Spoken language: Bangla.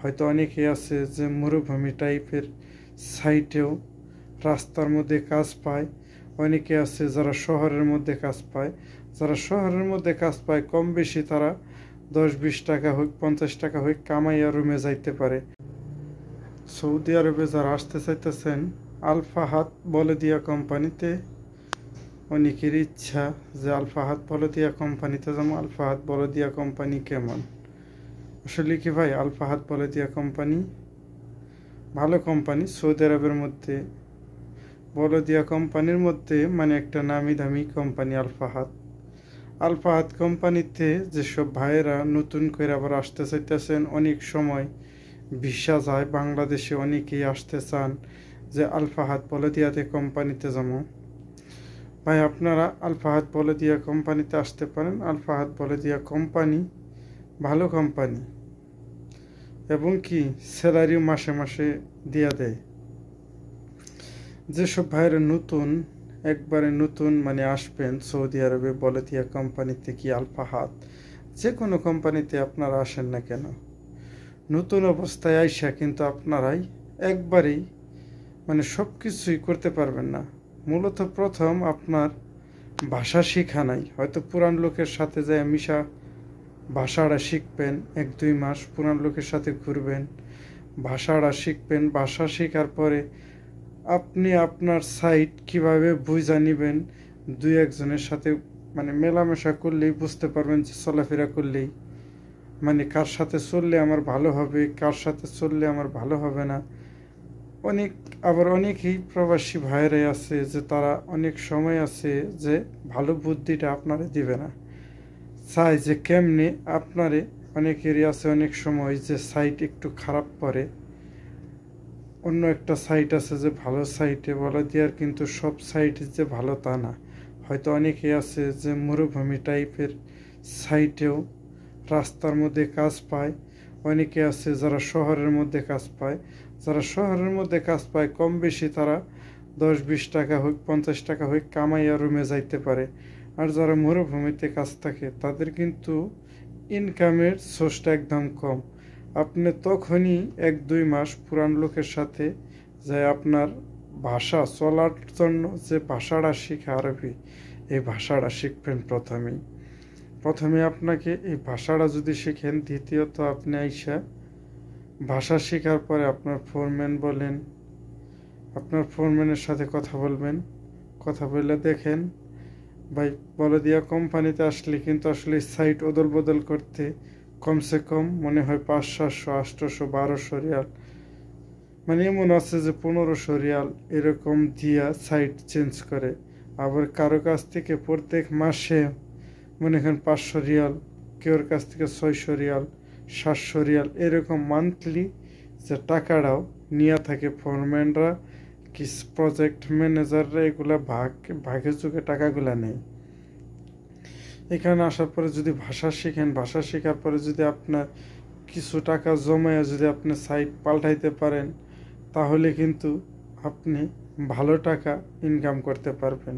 হয়তো অনেকেই আছে যে মরুভূমি টাইপের সাইটেও রাস্তার মধ্যে কাজ পায়, অনেকে আছে যারা শহরের মধ্যে কাজ পায়। যারা শহরের মধ্যে কাজ পায় কম বেশি তারা 10-20 টাকা হোক 50 টাকা হোক কামাইয়া রুমে যাইতে পারে। সৌদি আরবে যারা আসতে চাইতেছেন আল ফাহাদ বলদিয়া কোম্পানিতে, অনেকের ইচ্ছা যে আল ফাহাদ বলদিয়া কোম্পানিতে যাবো। আল ফাহাদ বলদিয়া কোম্পানি কেমন? আসলে কি ভাই, আল ফাহাদ বলদিয়া কোম্পানি ভালো কোম্পানি। সৌদি আরবের মধ্যে বলদিয়া কোম্পানির মধ্যে মানে একটা নামি দামি কোম্পানি আল ফাহাদ। আল ফাহাদ কোম্পানিতে যেসব ভাইয়েরা নতুন করে আবার আসতে চাইতেছেন, অনেক সময় ভিসা যায়, বাংলাদেশে অনেকেই আসতে চান যে আল ফাহাদ বলদিয়াতে কোম্পানিতে যাবো। ভাই আপনারা আল ফাহাদ বলদিয়া কোম্পানিতে আসতে পারেন। আল ফাহাদ বলদিয়া কোম্পানি ভালো কোম্পানি, এবং কি স্যালারিও মাসে মাসে দিয়া দেয়। যেসব ভাইয়েরা নতুন, একবারে নতুন মানে আসবেন সৌদি আরবে, বলদিয়া কোম্পানিতে কি আল ফাহাদ যে কোনো কোম্পানিতে আপনারা আসেন না কেন, নতুন অবস্থায় আইসা কিন্তু আপনারাই একবারেই মানে সব কিছুই করতে পারবেন না। মূলত প্রথম আপনার ভাষা শিখা নাই, হয়তো পুরান লোকের সাথে যায় মিশা ভাষাটা শিখবেন, 1-2 মাস পুরান লোকের সাথে ঘুরবেন, ভাষাটা শিখবেন। ভাষা শেখার পরে আপনি আপনার সাইট কিভাবে বুঝা নিবেন, 2-1 জনের সাথে মানে মেলামেশা করলেই বুঝতে পারবেন, যে চলাফেরা করলেই মানে কার সাথে চললে আমার ভালো হবে, কার সাথে চললে আমার ভালো হবে না। আবার অনেকেই প্রবাসী ভাইরাই আছে যে তারা অনেক সময় আছে যে ভালো বুদ্ধিটা আপনারা দিবে না, চাই যে কেমনে আপনারে। অনেকেরই আছে অনেক সময় যে সাইট একটু খারাপ করে, অন্য একটা সাইট আছে যে ভালো সাইটে বলে দেওয়ার, কিন্তু সব সাইট যে ভালো তা না। হয়তো অনেকেই আছে যে মরুভূমি টাইপের সাইটেও রাস্তার মধ্যে কাজ পায়, অনেকে আছে যারা শহরের মধ্যে কাজ পায়। যারা শহরের মধ্যে কাজ পায় কম বেশি তারা 10-20 টাকা হোক 50 টাকা হোক কামাইয়া রুমে যাইতে পারে। আর যারা মরুভূমিতে কাজ থাকে তাদের কিন্তু ইনকামের সোর্সটা একদম কম। আপনি তখনই 1-2 মাস পুরান লোকের সাথে যায় আপনার ভাষা চলার জন্য যে ভাষাটা শিখে আরবি, এই ভাষাটা শিখবেন প্রথমে আপনাকে এই ভাষাটা যদি শিখেন, দ্বিতীয়ত আপনি আইসা ভাষা শেখার পরে আপনার ফোরম্যান বলেন, আপনার ফোরম্যানের সাথে কথা বলবেন, কথা বললে দেখেন ভাই বলদিয়া কোম্পানিতে আসলে কিন্তু আসলে সাইট ওদল বদল করতে কমসে কম মনে হয় 500-700 800 1200 রিয়াল, মানে এমন আছে যে 1500 রিয়াল এরকম দিয়া সাইট চেঞ্জ করে। আবার কারো কাছ থেকে প্রত্যেক মাসে মনে করেন 500 রিয়াল, কেউর কাছ থেকে 600 রিয়াল 700 রিয়াল এরকম মান্থলি যে টাকাটাও নিয়ে থাকে ফোরম্যানরা, কি প্রজেক্ট ম্যানেজাররা, এগুলা ভাগে চুকে টাকাগুলা নেই। এখানে আসার পরে যদি ভাষা শিখেন, ভাষা শেখার পরে যদি আপনার কিছু টাকা জমায় যদি আপনি সাইট পাল্টাইতে পারেন, তাহলে কিন্তু আপনি ভালো টাকা ইনকাম করতে পারবেন।